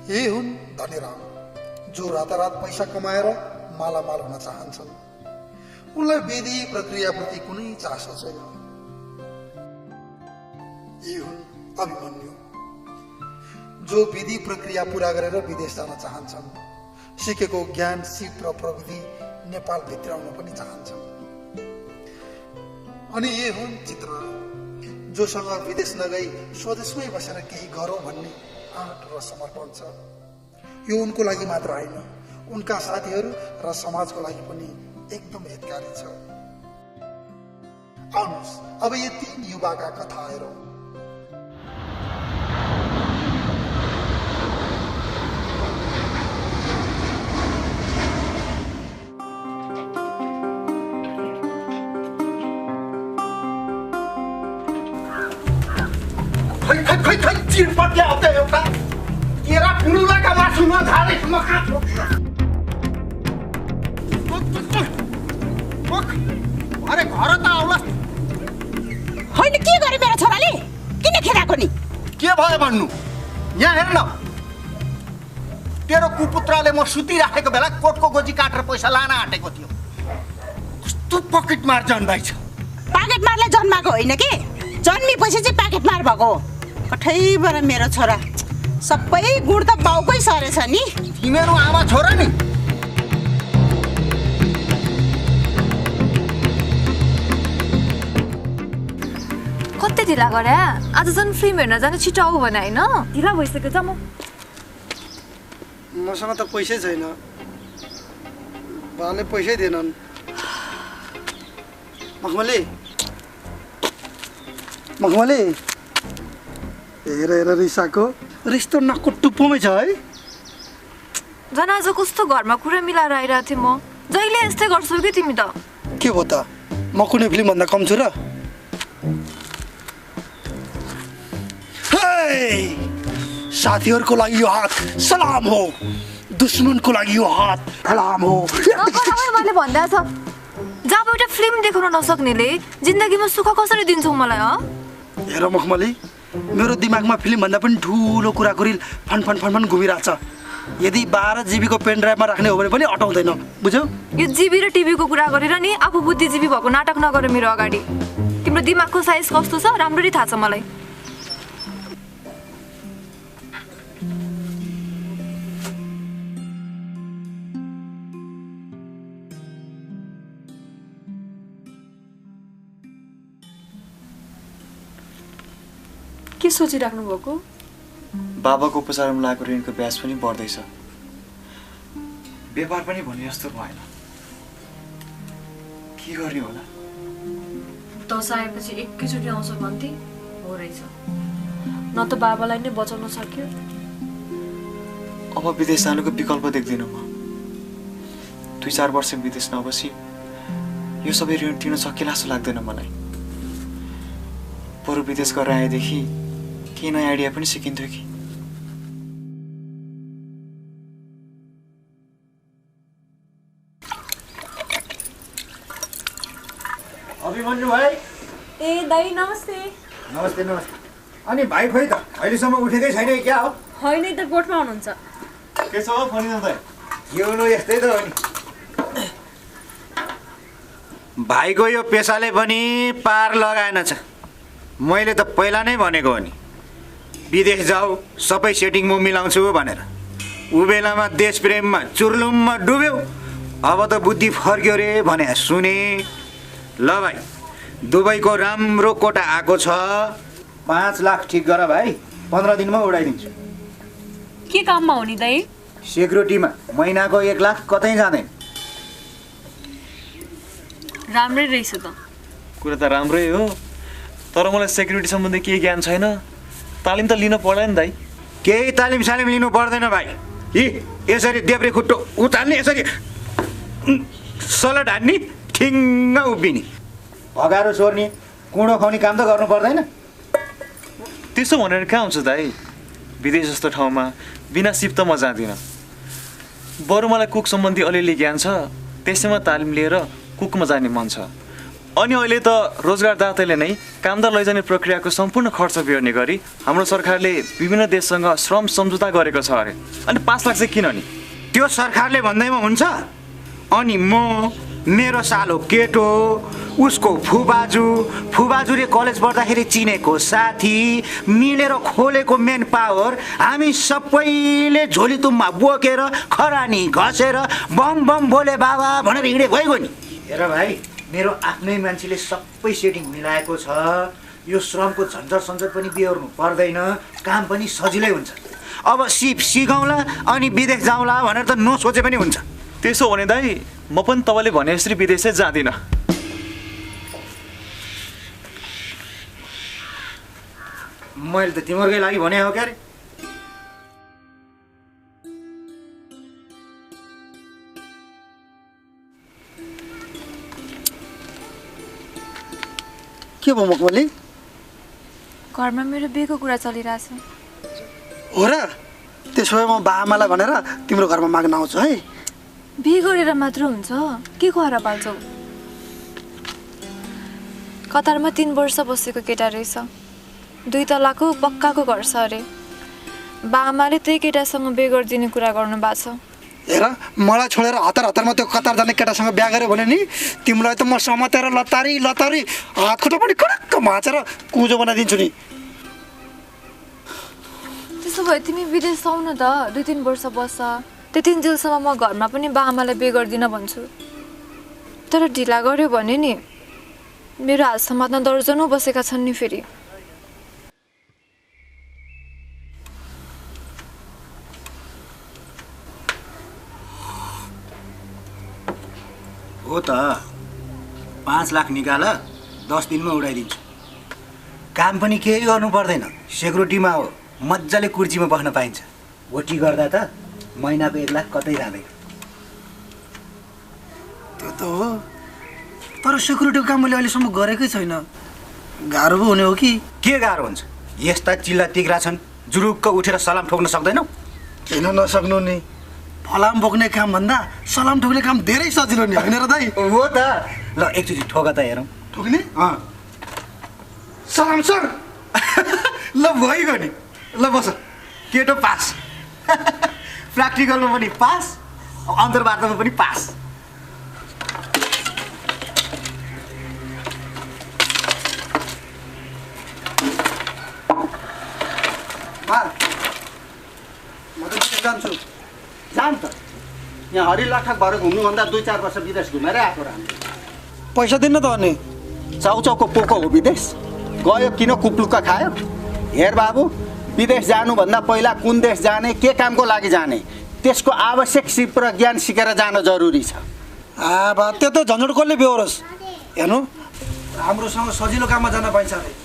यही हुन् धनीराम, जो रातारात पैसा कमाएर मालामाल हुन चाहन्छन्। उनलाई विधि प्रक्रियाप्रति कुनै चासो छैन। यी हुन् अभिमन्यु, जो विधि प्रक्रिया पूरा गरेर विदेश जान चाहन्छन्। सिकेको ज्ञान, सिप र प्रविधि नेपाल भित्राउन पनि चाहन्छन्। अनि यी हुन् चित्र, जोसँग विदेश नगई स्वदेशमै बसेर केही गरौँ भन्ने आँट र समर्पण छ। यो उनको लागि मात्र होइन, उनका साथीहरू र समाजको लागि पनि एकदम हितकारी छ। आउनुहोस् अब यी तीन युवाका कथा हेरौँ। खै चिरपट्या आउँदा एउटा केरा पुरुलाका मासु नझाले म खान्छु। अरे घर त आउला। होइन, के गरे मेरो छोराले? किन खेदाको नि? के भयो भन्नु? यहाँ हेर न, तेरो कुपुत्राले म सुतिराखेको बेला कोटको गोजी काटेर पैसा लान आँटेको थियो। कस्तो पकेट मार जन्माइ छ। पाकेट मारले जन्माएको होइन कि, जन्मेपछि चाहिँ पाकेट मार भएको हो। कठैबाट मेरो छोरा सबै गुण त बाउकै सरेछ नि। तिमीहरू आमा छोरा नि। कति ढिला गरे? आज झन् फिल्म हेर्न जाने छिटो आऊ भने होइन? ढिला भइसक्यो त। मसँग त पैसै छैन, बाले पैसै दिएनन्। मखमली हेर हेर रिसाको रिस त नक्को टुप्पोमै छ है। झन् आज कस्तो घरमा कुरा मिलाएर आइरहेको थिएँ म। जहिले यस्तै गर्छौ कि तिमी त? के भयो त? म कुनै फिल्मभन्दा कम छु र? साथीहरूको लागि यो हात सलाम हो, दुश्मनको लागि यो हात सलाम हो। मैले भन्दा छ, जब एउटा फिल्म देखाउन नसक्नेले जिन्दगीमा सुख कसरी दिन्छौ मलाई? हेर मखमली, मेरो दिमागमा फिल्मभन्दा पनि ठुलो कुराकुरी फन घुमिरहेछ। यदि 12 GB को पेन ड्राइभमा राख्ने हो भने पनि अटाउँदैन, बुझ्यौ? यो जिबी र टिभीको कुरा गरेर नि आफू बुद्धिजीवी भएको नाटक नगर मेरो अगाडि। तिम्रो दिमागको साइज कस्तो छ राम्ररी थाहा छ मलाई। के सोचिराख्नु भएको? बाबाको उपचारमा लागेको ऋणको ब्याज पनि बढ्दैछ। व्यापार पनि भने जस्तो भएन। के गर्ने होला? दस आएपछि एकैचोटि आउँछ भन्थे हो रहेछ। न त बाबालाई नै बचाउन सक्यो। अब विदेश जानुको विकल्प देख्दिनँ म। 2-4 वर्ष विदेश नबसी यो सबै ऋण तिर्न सकिएला जस्तो लाग्दैन मलाई। बरु विदेश गरेर आएदेखि केही नयाँ आइडिया पनि सिकिन्थ्यो कि। अभिमन्यु भाइ। ए दाइ नमस्ते। नमस्ते नमस्ते। अनि भाइ खोइ त अहिलेसम्म उठेकै छैन क्या हो? होइन त कोर्टमा हुनुहुन्छ। के छ हो फनिदा दाइ? जिउनु यस्तै त हो नि। भाइको यो पेसाले पनि पार लगाएन छ। मैले त पहिला नै भनेको हो नि, विदेश जाऊ सबै सेटिङ म मिलाउँछु भनेर। ऊ बेलामा देश प्रेममा चुर्लुममा डुब्यौ। अब त बुद्धि फर्क्यो रे भने सुने। ल भाइ, दुबईको राम्रो कोटा आएको छ, 5 लाख ठिक गर भाइ, 15 दिनमा उडाइदिन्छु। के काममा हो नि दाइ? सेक्युरिटीमा महिनाको 1 लाख कतै जाँदैन। राम्रै रहेछ त। कुरा त राम्रै हो, तर मलाई सेक्युरिटी सम्बन्धी केही ज्ञान छैन। तालिम त लिन पर्दैन दाइ। केही तालिम सालिम लिनु पर्दैन भाइ। यी यसरी देब्रे खुट्टो उचाल्ने, यसरी सलट हान्ने, ठिङ्ग उभिने, भगारो सोर्ने, कुँडो खुवाउने काम त गर्नु पर्दैन। त्यसो भनेर कहाँ हुन्छ दाइ? विदेश जस्तो ठाउँमा बिना सिप त म जाँदिनँ। बरु मलाई कुक सम्बन्धी अलिअलि ज्ञान छ, त्यसैमा तालिम लिएर कुकमा जाने मन छ। अनि अहिले त रोजगारदाताले नै कामदार लैजाने प्रक्रियाको सम्पूर्ण खर्च बेहोर्ने गरी हाम्रो सरकारले विभिन्न देशसँग श्रम सम्झौता गरेको छ अरे। अनि 5 लाख चाहिँ किन नि? त्यो सरकारले भन्दैमा हुन्छ? अनि म मेरो सालो केटो उसको फुबाजुले कलेज पढ्दाखेरि चिनेको साथी मिलेर खोलेको मेन पावर हामी सबैले झोली तुम्मा बोकेर खरानी घसेर बम बम बोले बाबा भनेर हिँडे भइगयो नि। हेर भाइ, मेरो आफ्नै मान्छेले सबै सेटिङ मिलाएको छ। यो श्रमको झन्झट सन्झट पनि बेहोर्नु पर्दैन, काम पनि सजिलै हुन्छ। अब सिकौँला अनि विदेश जाउँला भनेर त नसोचे पनि हुन्छ। त्यसो भने दाइ म पनि तपाईँले भने जसरी विदेश चाहिँ जाँदिनँ। मैले त तिमीहरूकै लागि भने हो क्या रे। के भयो मकमली? घरमा मेरो बिहेको कुरा चलिरहेछ। हो र? त्यसो भए म बाआमालाई भनेर तिम्रो घरमा माग्न आउँछु है। बिहे गरेर मात्र हुन्छ? के खुवाएर पाल्छौ? कतारमा 3 वर्ष बसेको केटा रहेछ, 2 तलाको पक्काको घर छ अरे। बाआमाले त्यही केटासँग बिहे गरिदिने कुरा गर्नु भएको छ। हेर, मलाई छोडेर हतारमा त्यो कतार जाने केटासँग बिहा गऱ्यो भने नि तिमीलाई त म समातेर लतारी हात खुट्टा पनि कडक्क भाँचेर कुजो बनाइदिन्छु नि। त्यसो भए तिमी विदेश जाऊ न त, 2-3 वर्ष बस्छ। त्यति जेलसम्म म घरमा पनि बाआमालाई बिहे गर्दिनँ भन्छु। तर ढिला गऱ्यो भने नि मेरो हात समात्न दर्जनौँ बसेका छन् नि फेरि। हो त 5 लाख निकाल, 10 दिनमा उडाइदिन्छु। काम पनि केही गर्नु पर्दैन, सेक्युरिटीमा हो, मजाले कुर्चीमा बस्न पाइन्छ। ओटी गर्दा त महिनाको 1 लाख कतै जाँदैन। त्यो त हो, तर सेक्युरिटीको काम मैले अहिलेसम्म गरेकै छैन। गाह्रो पो हुने हो कि? के गाह्रो हुन्छ? यस्ता चिल्ला तिग्रा छन्, जुरुक्क उठेर सलाम ठोक्न सक्दैनौ? किन नसक्नु नि? फलाम बोक्ने काम भन्दा सलाम ठोक्ने काम धेरै सजिलो नि, होइन र दाइ? हो त। ल एकचोटि ठोक त हेरौँ। ठोक्ने? सलाम सर। ल भइगयो नि। ल बस, केटो पास। प्र्याक्टिकलमा पनि पास, अन्तर्वार्तामा पनि पास। म त विदेश जान्छु। जान त, यहाँ हरिलाठक भएर घुम्नुभन्दा 2-4 वर्ष विदेश घुमेरै आएको राम्रो। पैसा दिन्न त अनि? चाउचाउको पोको हो विदेश, गयो किन कुप्लुक्क खायो। हेर बाबु, विदेश जानुभन्दा पहिला कुन देश जाने, के कामको लागि जाने, त्यसको आवश्यक सिप र ज्ञान सिकेर जान जरुरी छ। बा त्यो त झन्झट कसले बेहोरोस्? हेर्नु, राम्रोसँग सजिलो काममा जान पाइन्छ अरे।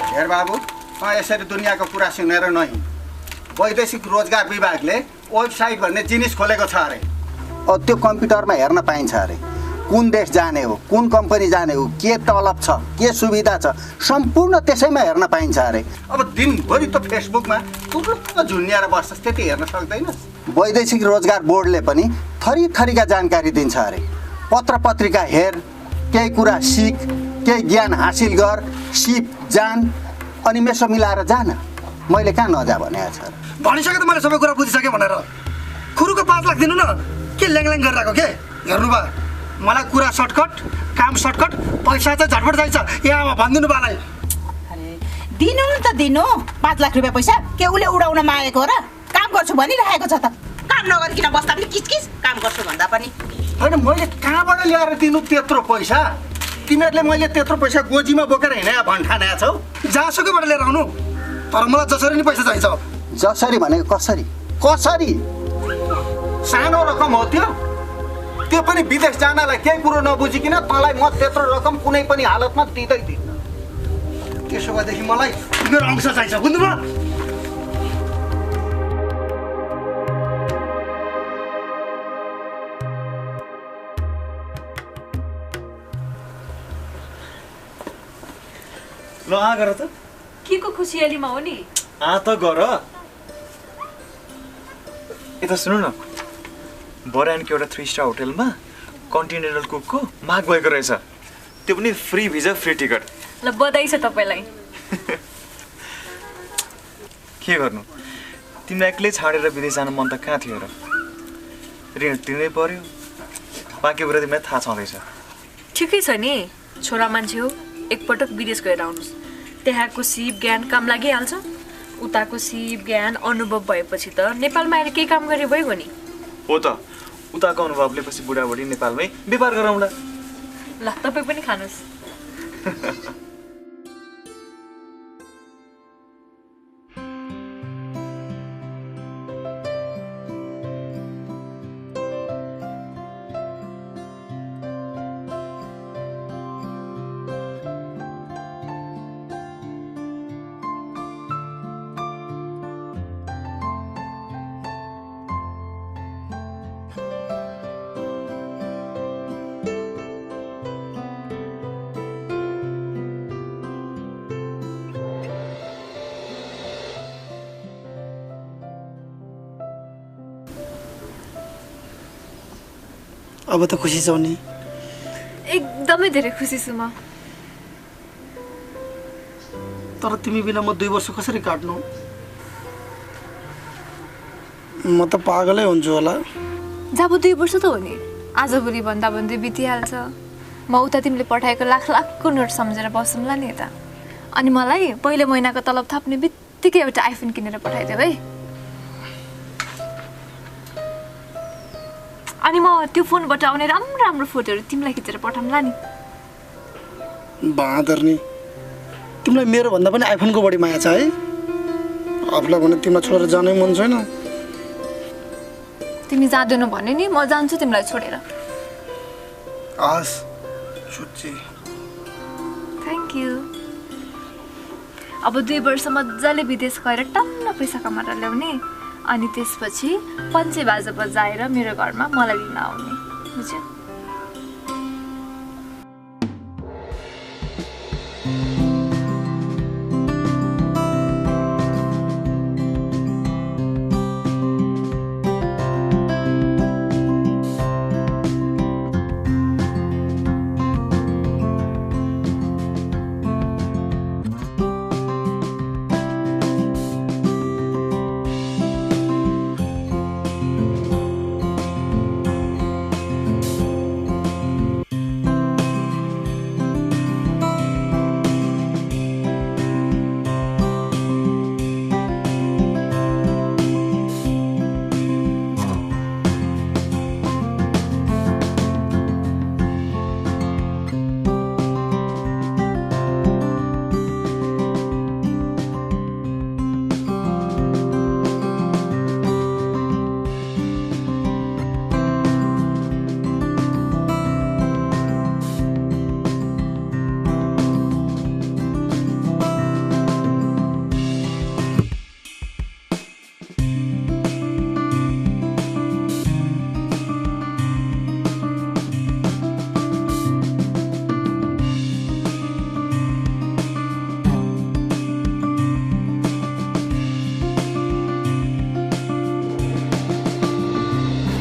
हेर बाबु, यसरी दुनियाँको कुरा सुनेर नहिँ। वैदेशिक रोजगार विभागले वेबसाइट भन्ने जिनिस खोलेको छ अरे। त्यो कम्प्युटरमा हेर्न पाइन्छ अरे कुन देश जाने हो, कुन कम्पनी जाने हो, के तलब छ, के सुविधा छ, सम्पूर्ण त्यसैमा हेर्न पाइन्छ अरे। अब दिनभरि त फेसबुकमा थुप्रो झुन्ड्याएर बस्छस्, त्यति हेर्न सक्दैनस्? वैदेशिक रोजगार बोर्डले पनि थरी थरीका जानकारी दिन्छ अरे। पत्र पत्रिका हेर, केही कुरा सिक, केही ज्ञान हासिल गर, सिप जान, अनि मेसो मिलाएर जान। मैले कहाँ नजा भनेको छ? भनिसके त मैले सबै कुरा बुझिसकेँ भनेर। खुरुको 5 लाख दिनु न, के ल्याङल्याङ गरिरहेको के? हेर्नु बा, मलाई कुरा सर्टकट, काम सर्टकट, पैसा चाहिँ झटपट चाहिन्छ। यहाँ भनिदिनु बालाई। अरे दिनु त दिनु 5 लाख रुपियाँ पैसा के उसले उडाउन मागेको हो र? काम गर्छु भनिरहेको छ त। काम नगरिकन बस्दा पनि किचकिच, काम गर्छु भन्दा पनि। होइन, मैले कहाँबाट ल्याएर दिनु त्यत्रो पैसा? तिमीहरूले मैले त्यत्रो पैसा गोजीमा बोकेर हिँडे भन्ठानेको छौ? जहाँसुकैबाट लिएर आउनु, तर मलाई जसरी नि पैसा चाहिन्छ। जसरी भनेको कसरी? कसरी? सानो रकम हो त्यो? त्यो पनि विदेश जानलाई केही कुरो नबुझिकन तँलाई म त्यत्रो रकम कुनै पनि हालतमा दिँदै दिन्न। त्यसो भएदेखि मलाई मेरो अंश चाहिन्छ, बुझ्नुभयो? ल आ गर त। के को खुसियालीमा हो नि? आ त गर। यता सुन्नु न, बरानको एउटा 3 स्टार होटलमा कन्टिनेन्टल कुकको माग भएको रहेछ। त्यो पनि फ्री भिजा फ्री टिकट। ल बधाई छ तपाईँलाई। के गर्नु, तिमीलाई एक्लै छाडेर विदेश जानु मन त कहाँ थियो र? ऋण तिर्नै पर्यो, बाँकी कुरा तिमीलाई थाहा छँदैछ। ठिकै छ नि, छोरा मान्छे हो, एकपटक विदेश गएर आउनुहोस्। त्यहाँको सिप ज्ञान काम लागिहाल्छ। उताको सिप ज्ञान अनुभव भएपछि त नेपालमा आएर केही काम गरे भइगयो नि। हो त, उताको अनुभवले पछि बुढाबुढी नेपालमै व्यापार गरौँला। ल तपाईँ पनि खानुहोस्। अब त खुसी छौ नि? एकदमै धेरै खुसी छु म। तर तिमी बिना म 2 वर्ष कसरी काट्नु? म त पागलै हुन्छु होला। जब 2 वर्ष त हो नि, आजभोलि भन्दा भन्दै बितिहाल्छ। म उता तिमीले पठाएको लाखको नोट सम्झेर बसौँला नि यता। अनि मलाई पहिलो महिनाको तलब थाप्ने बित्तिकै एउटा आइफोन किनेर पठाइदेऊ है। अनि म त्यो फोनबाट आउने राम्रो राम्रो फोटोहरू तिमीलाई खिचेर पठाउँला नि। बहादुर नि, तिमीलाई मेरो भन्दा पनि आइफोनको बढी माया छ है? आफूलाई भने तिमीलाई छोडेर जानै मन छैन। तिमी जाँदैनौ भने नि म जान्छु तिमीलाई छोडेर। आस सुची। Thank you. अब 2 वर्ष मजाले विदेश गएर टन्न पैसा कमाएर ल्याउने, अनि त्यसपछि पञ्चे बाजा बजाएर मेरो घरमा मलाई लिन आउने, बुझ्यौ?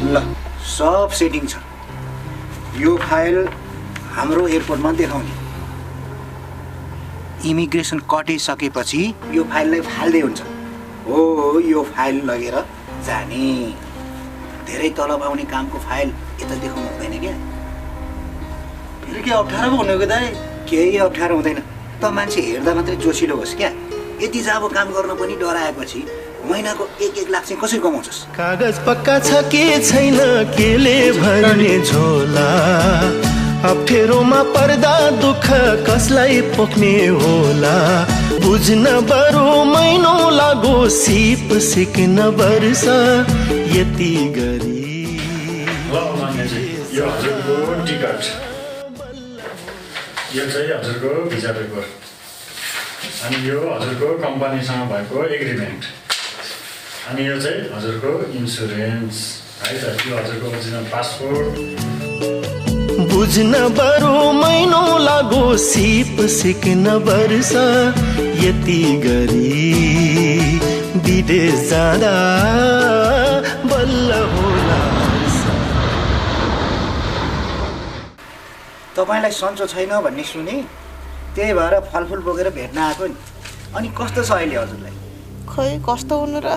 ल सब सेटिङ छ। यो फाइल हाम्रो एयरपोर्टमा देखाउने। इमिग्रेसन कटिसकेपछि यो फाइललाई फाल्दै हुन्छ। हो यो फाइल लगेर जाने। धेरै तलब आउने कामको फाइल यता देखाउनु हुँदैन क्या। फेरि के अप्ठ्यारो पो हुने हो दाइ? केही अप्ठ्यारो हुँदैन। त मान्छे हेर्दा मात्रै जोसिलो होस् क्या। यति जाबो काम गर्न पनि डराएपछि महिनाको 1-1 लाख चाहिँ कसरी कमाउँछस्? कागज पक्का छ के छैन केले भर्ने झोला, अप्ठ्यारोमा पर्दा दुःख कसलाई पोख्ने होला, बुझ्न बरु महिनो लागो सिप सिक्न वर्ष यति गरी। यो हजुरको टिकट, यो चाहिँ हजुरको भिजा पेपर, अनि यो हजुरको कम्पनीसँग भएको एग्रिमेन्ट, अनि यो चाहिँ हजुरको इन्सुरेन्स है त। यो हजुरको ओरिजिनल पासपोर्ट। बुझ्न बरु महिनो लागो सिप सिक्न वर्ष यति गरी, विदेश जाँदा बल्ल होला। तपाईँलाई सन्चो छैन भन्ने सुने, त्यही भएर फलफुल बोकेर भेट्न आएको नि। अनि कस्तो छ अहिले हजुरलाई? खै कस्तो हुनु र,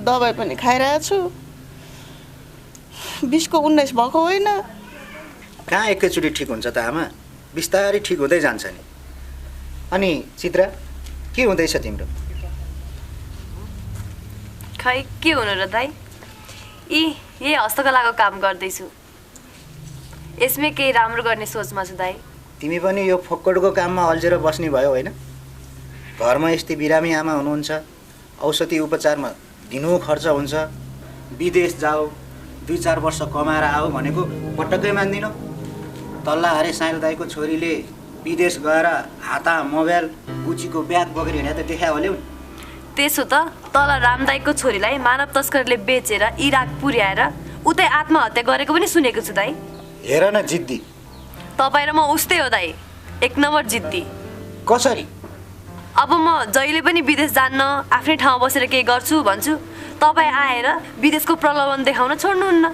दबाई पनि खाइरहेको छु। 20 को 19 भएको होइन। कहाँ एकैचोटि ठिक हुन्छ त आमा, बिस्तारै ठिक हुँदै जान्छ नि। अनि चित्रा के हुँदैछ तिम्रो? खै के हुनु र दाइ, यही हस्तकलाको काम गर्दैछु। यसमै केही राम्रो गर्ने सोचमा छु दाइ। तिमी पनि यो फोक्कडको काममा अल्झेर बस्ने भयो होइन? घरमा यस्तै बिरामी आमा हुनुहुन्छ, औषधि उपचारमा दिनु खर्च हुन्छ। विदेश जाऊ, 2-4 वर्ष कमाएर आऊ भनेको पटक्कै मान्दिनौ। तल्ला हरे साइल दाईको छोरीले विदेश गएर हाता मोबाइल गुचीको ब्याग बोकेर हिँडे त देखायो होला। त्यसो त तल रामदाईको छोरीलाई मानव तस्करले बेचेर इराक पुर्याएर उतै आत्महत्या गरेको पनि सुनेको छु दाइ। हेर न जिद्दी। तपाईँ र म उस्तै हो दाइ, 1 नम्बर जिद्दी। कसरी? अब म जहिले पनि विदेश जान्न, आफ्नै ठाउँ बसेर केही गर्छु भन्छु, तपाईँ आएर विदेशको प्रलोभन देखाउन छोड्नुहुन्न।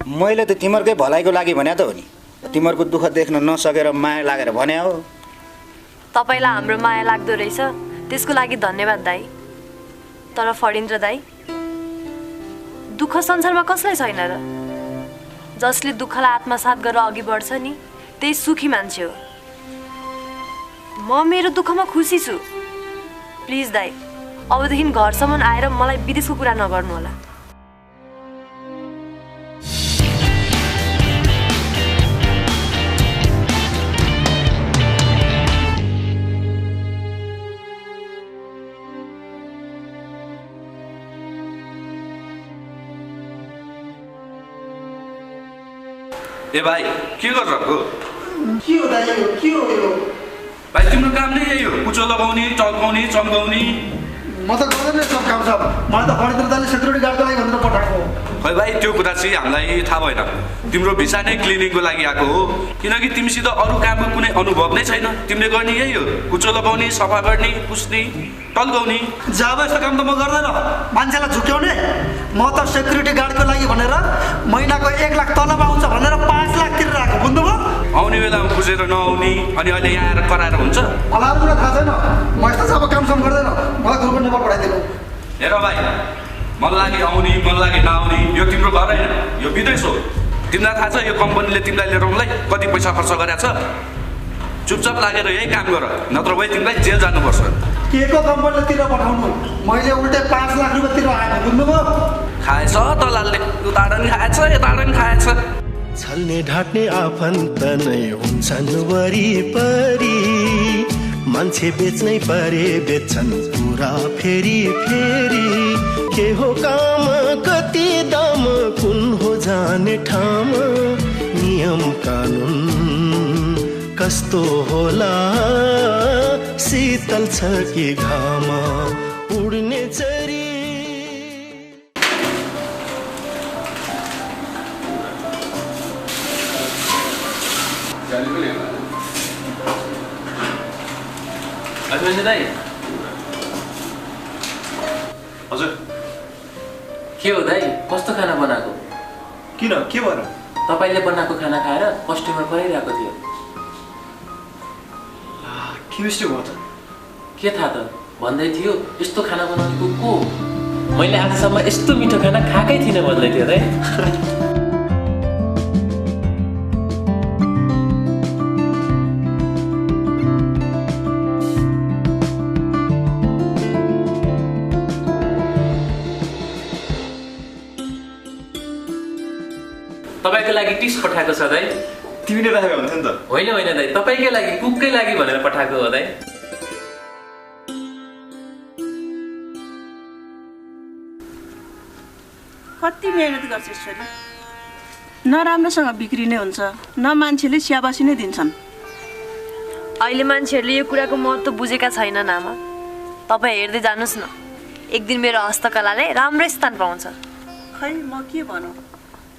मैले त तिमीहरूकै भलाइको लागि भने त हो नि। तिमीहरूको दुःख देख्न नसकेर माया लागेर भने हो। तपाईँलाई हाम्रो माया लाग्दो रहेछ, त्यसको लागि धन्यवाद दाइ। तर फणिन्द्र दाइ, दुःख संसारमा कसलाई छैन र? जसले दुःखलाई आत्मसात गरेर अघि बढ्छ नि, त्यही सुखी मान्छे हो। म मेरो दुःखमा खुसी छु। प्लिज दाइ, अबदेखि घरसम्म आएर मलाई विदेशको कुरा नगर्नु होला। ए भाइ के गरिरहेको? के हो दाइ, के हो यो? भाइ तिम्रो काम नै यही हो, कुचो लगाउने, टल्काउने, चम्काउने। म त गर्दैन सब काम सब। मलाई त फणिन्द्र दाइले सेक्युरिटी गार्डको लागि भनेर पठाएको। खै भाइ त्यो कुरा चाहिँ हामीलाई थाहा भएन। तिम्रो भिसा नै क्लिनिङको लागि आएको हो, किनकि तिमीसित अरू कामको कुनै अनुभव नै छैन। तिमीले गर्ने यही हो, कुचो लगाउने, सफा गर्ने, पुस्ने, टल्काउने। जब यस्तो काम त म गर्दैन। मान्छेलाई झुक्याउने। म त सेक्युरिटी गार्डको लागि भनेर महिनाको 1 लाख तलब आउँछ भनेर 5 लाख तिरेर आएको, बुझ्नुभयो? आउने बेलामा बुझेर नआउने, अनि अहिले यहाँ आएर कराएर हुन्छ? मलाई अरू कुरा थाहा छैन। म यस्तो सब काम सम गर्दैन। मलाई ग्रुपको नम्बर पठाइदिनु। हेर भाइ, मन लागि आउने, मन लागि नआउने, यो तिम्रो घर होइन, यो विदेश हो। तिमीलाई थाहा छ यो कम्पनीले तिमीलाई लिएर आउनलाई कति पैसा खर्च गरेको छ? चुपचाप लागेर यही काम गर, नत्र भए तिमीलाई जेल जानुपर्छ। के को कम्पनीले तिरेर पठाउनु? मैले उल्टै 5 लाख रुपियाँ तिरेर आएको, बुझ्नुभयो? खाएछ दलालले, उता पनि खाएछ, यता पनि खाएछ। छल्ने ढाट्ने आफन्त नै हुन्छन् वरिपरि, मान्छे बेच्नै परे बेच्छन् पुरा फेरि फेरि। के हो काम, कति दाम, कुन हो जाने ठाम, नियम कानुन कस्तो होला, शीतल छ कि घाम उड्ने चरी। हजुर के हो दाइ, कस्तो खाना बनाएको? किन के भएर? तपाईँले बनाएको खाना खाएर कस्टमर कराइरहेको थियो। के मिस्टेक भयो त? के थाहा त, भन्दै थियो यस्तो खाना बनाउनेको को? मैले आजसम्म यस्तो मिठो खाना खाएकै थिइनँ भन्दै थियो रे। तपाईँको लागि टिप्स पठाएको छ दाइ। तिमीले राखेको हुन्थ्यो नि त। होइन होइन दाइ, तपाईँकै लागि, कुककै लागि भनेर पठाएको हो दाइ। कति मेहनत गर्छ यसरी, न राम्रोसँग बिक्री नै हुन्छ, न मान्छेले स्याबासी नै दिन्छन्। अहिले मान्छेहरूले यो कुराको महत्त्व बुझेका छैनन् आमा। तपाईँ हेर्दै जानुहोस् न, एक दिन मेरो हस्तकलाले राम्रो स्थान पाउँछ। खै म के भनौँ,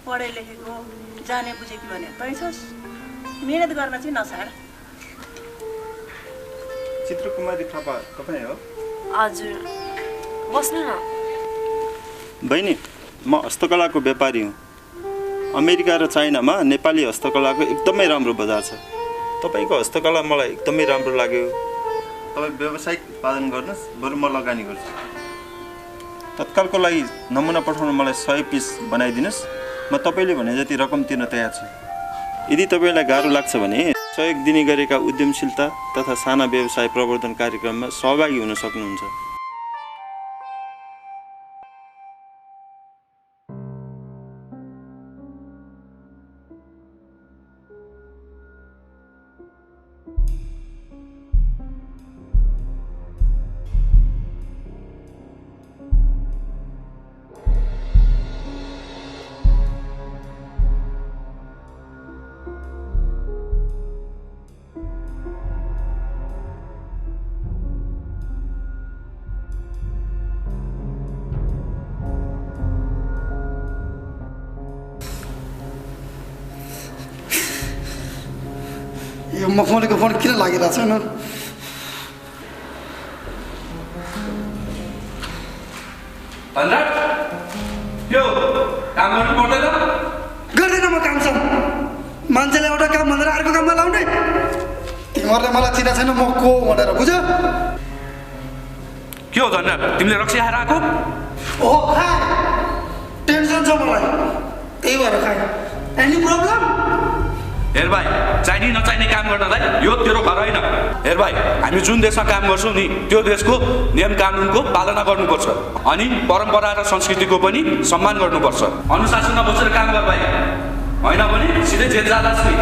पढे लेखेको जाने बुझेकी भने तै छस्, मेहनत गर्न चाहिँ नछाड। चित्रकुमारी थापा तपाईँ हो? हजुर, बस्नु न। बहिनी, म हस्तकलाको व्यापारी हुँ। अमेरिका र चाइनामा नेपाली हस्तकलाको एकदमै राम्रो बजार छ। तपाईँको हस्तकला मलाई एकदमै राम्रो लाग्यो। तपाईँ व्यावसायिक उत्पादन गर्नुहोस्, बरु म लगानी गर्छु। तत्कालको लागि नमुना पठाउन मलाई 100 पिस बनाइदिनुहोस्। म तपाईँले भने जति रकम तिर्न तयार छु। यदि तपाईँलाई गाह्रो लाग्छ भने सहयोग दिने गरेका उद्यमशीलता तथा साना व्यवसाय प्रवर्धन कार्यक्रममा सहभागी हुन सक्नुहुन्छ। यो मखमलीको फोन किन लागिरहेको छैन? यो काम गर्नु पर्दैन? गर्दैन म काम सब। मान्छेले एउटा काम भनेर अर्को काममा लाउने। तिमीहरूले मलाई चिना छैन म को भनेर बुझ? के हो धन्ना, तिमीले रक्सी खाएर आएको? ओहो खा, टेन्सन छ मलाई, त्यही भएर खाएँ। Any problem? हेर भाइ, चाहिने नचाहिने काम गर्नलाई यो तेरो घर होइन। हेर भाइ, हामी जुन देशमा काम गर्छौँ नि त्यो देशको नियम कानुनको पालना गर्नुपर्छ, अनि परम्परा र संस्कृतिको पनि सम्मान गर्नुपर्छ। अनुशासन बसेर काम गर भाइ, होइन भने सिधै जेल जालास् नि।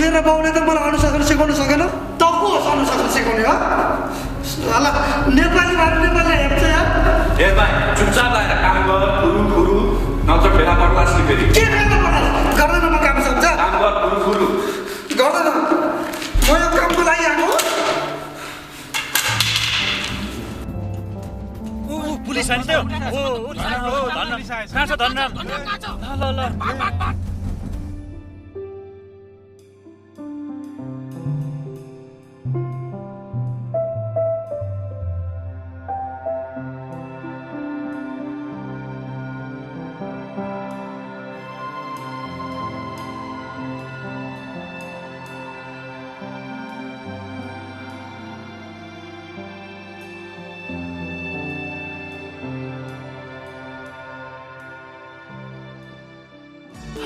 मेरो बाउले त मलाई अनुशासन सिकाउनु सकेन, त को अनुशासन सिकाउने हो? साला नेपाली भएर नेपाली हेप्छ यार। हेर भाइ, चुपचाप लागेर काम गर, फुरु नत्र फेला पर्लास् नि फेरि। के फेला पर्लास्? गर्दैन म काम सक्छ? काम गर, फुरु गर्दैन। म यो कामको लागि आएको। पुलिस आइन्छ। ओ धन्न कहाँ छ धन्न? ल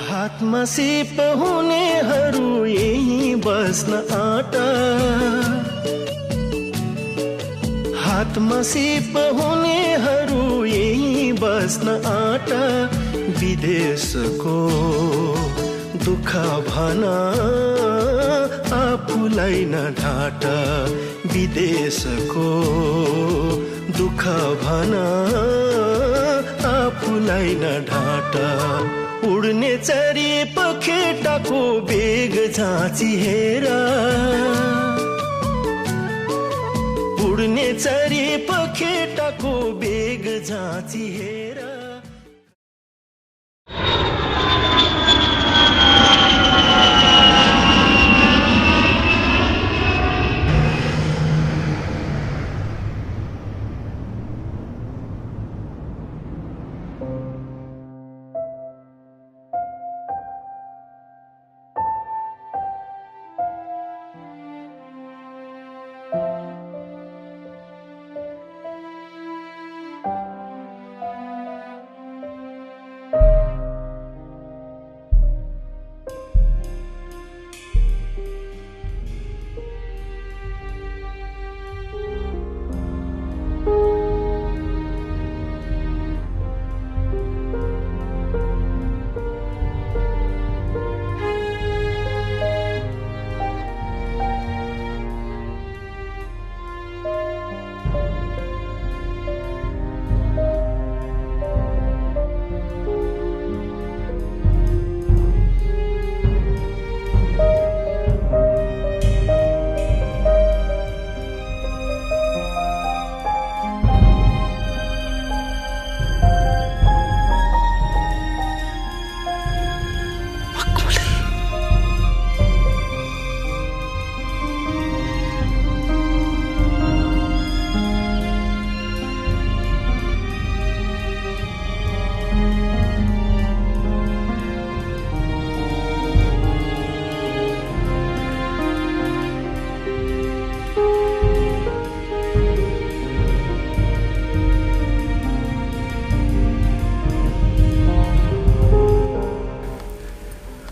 हातमा सिप हुनेहरू यही बस्न आँटा, हातमा सिप हुनेहरू यही बस्न आँटा। विदेशको दुःख भन आफूलाई न ढाँट, विदेशको दुःख भन आफूलाई न ढाँट। उड्ने चरी पखेटाको बेग झाँची हेर, उड्ने चरी पखेटाको बेग झाँची हेर।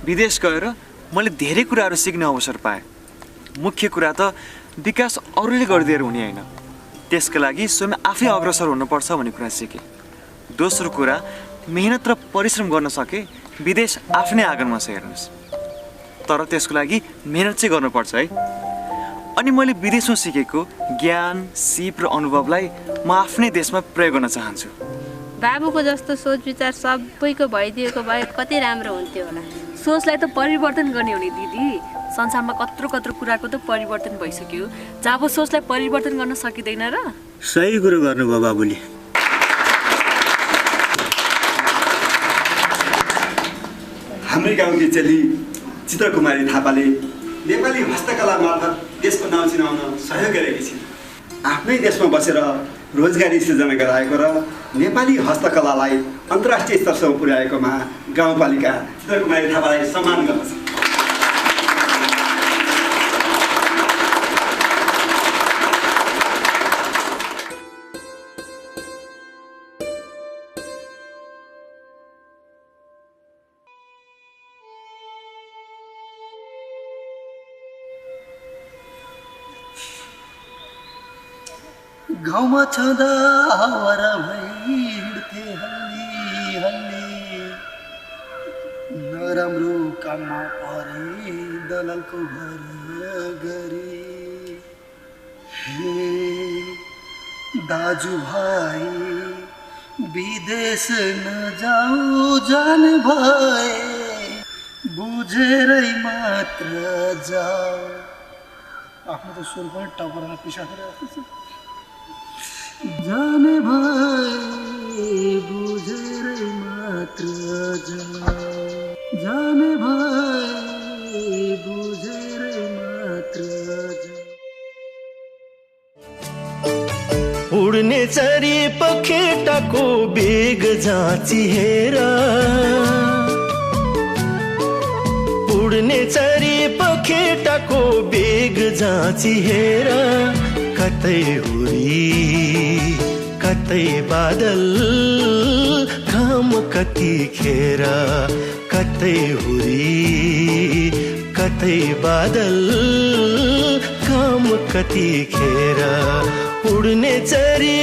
विदेश गएर मैले धेरै कुराहरू सिक्ने अवसर पाएँ। मुख्य कुरा त विकास अरूले गरिदिएर हुने होइन, त्यसका लागि स्वयं आफै अग्रसर हुनुपर्छ भन्ने कुरा सिकेँ। दोस्रो कुरा, मेहनत र परिश्रम गर्न सके विदेश आफ्नै आँगनमा छ हेर्नुहोस्, तर त्यसको लागि मेहनत चाहिँ गर्नुपर्छ है। अनि मैले विदेशमा सिकेको ज्ञान, सिप र अनुभवलाई म आफ्नै देशमा प्रयोग गर्न चाहन्छु। बाबुको जस्तो सोच विचार सबैको भइदिएको भए कति राम्रो हुन्थ्यो होला। सोचलाई त परिवर्तन गर्ने हो नि दिदी। संसारमा कत्रो कत्रो कुराको त परिवर्तन भइसक्यो, जब सोचलाई परिवर्तन गर्न सकिँदैन र। सही कुरो गर्नुभयो बाबुले। हाम्रै गाउँकी चेली चित्रकुमारी थापाले नेपाली हस्तकला मार्फत देशको नाउँ चिनाउन सहयोग गरेकी छिन्। आफ्नै देशमा बसेर रोजगारी सृजना गराएको र नेपाली हस्तकलालाई अन्तर्राष्ट्रिय स्तरसम्म पुर्याएकोमा गाउँपालिका चित्रकुमारी थापालाई सम्मान गर्दछ। गाउँमा छँदा हावारा हिँड्थे हल्ली हल्ली, नराम्रो काममा परे दलालको घर गरे। हे दाजुभाइ विदेश नजाऊ जाने भए, बुझेरै मात्र जाऊ। आफ्नो त स्वर पनि टाउकोमा पिसाखेर छ। जाने भए बुझेरै मात्र जाऊ, जाने भए बुझेरै मात्र जाऊ। उड्ने चरी पखेटाको बेग जाँची हेर, उड्ने चरी पखेटाको बेग जाँची हेर। कतै हुरी कतै बादल घाम कतिखेर, कतै हुरी कतै बादल घाम कतिखेर। उड्ने चरी